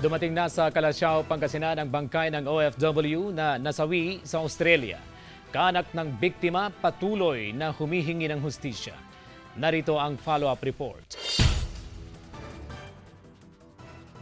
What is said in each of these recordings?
Dumating na sa Calasiao, Pangasinan ang bangkay ng OFW na nasawi sa Australia. Kaanak ng biktima patuloy na humihingi ng hustisya. Narito ang follow-up report.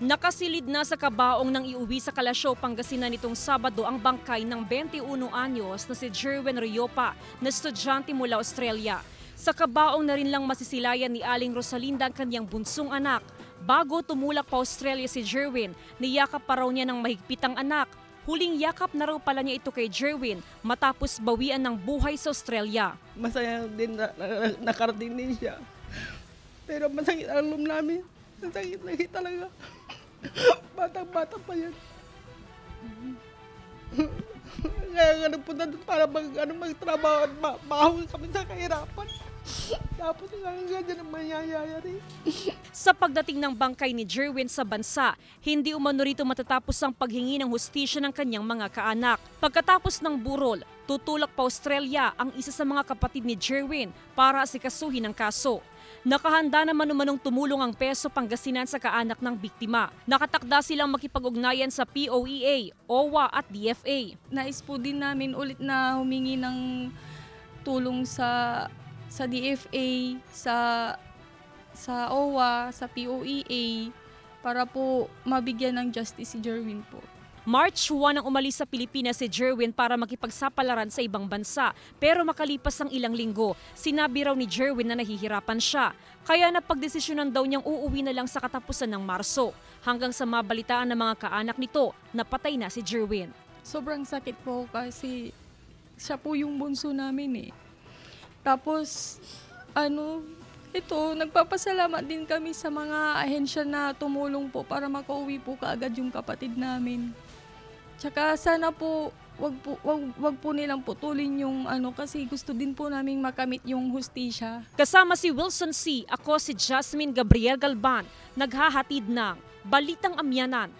Nakasilid na sa kabaong ng iuwi sa Calasiao, Pangasinan nitong Sabado ang bangkay ng 21 anyos na si Jerwin Riopa na estudyante mula Australia. Sa kabaong na rin lang masisilayan ni Aling Rosalinda ang kanyang bunsong anak. Bago tumulak pa Australia si Jerwin, niyakap pa raw niya ng mahigpit ang anak. Huling yakap na raw pala niya ito kay Jerwin matapos bawian ng buhay sa Australia. Masaya din na nakarating din siya. Pero masakit ang loob namin. Masakit na talaga. Batang-bata pa yan. Kaya nga nagpunta doon para magtrabaho at mahawin kami sa kahirapan. Tapos hanggang ganyan ang mangyayari. Sa pagdating ng bangkay ni Jerwin sa bansa, hindi umano rito matatapos ang paghingi ng hustisya ng kanyang mga kaanak. Pagkatapos ng burol, tutulak pa Australia ang isa sa mga kapatid ni Jerwin para asikasuhin ang kaso. Nakahanda naman umanong tumulong ang Peso Pangasinan sa kaanak ng biktima. Nakatakda silang makipag-ugnayan sa POEA, OWA at DFA. Nais po din namin ulit na humingi ng tulong sa DFA, sa OWA, sa POEA para po mabigyan ng justice si Jerwin po. March 1 ang umalis sa Pilipinas si Jerwin para makipagsapalaran sa ibang bansa. Pero makalipas ang ilang linggo, sinabi raw ni Jerwin na nahihirapan siya. Kaya napagdesisyonan daw niyang uuwi na lang sa katapusan ng Marso. Hanggang sa mabalitaan ng mga kaanak nito na patay na si Jerwin. Sobrang sakit po kasi siya po yung bunso namin eh. Tapos, nagpapasalamat din kami sa mga ahensya na tumulong po para makauwi po kaagad yung kapatid namin. Tsaka sana po, wag po nilang putulin yung kasi gusto din po namin makamit yung hustisya. Kasama si Wilson C., ako si Jasmine Gabriel Galban, naghahatid ng Balitang Amyanan.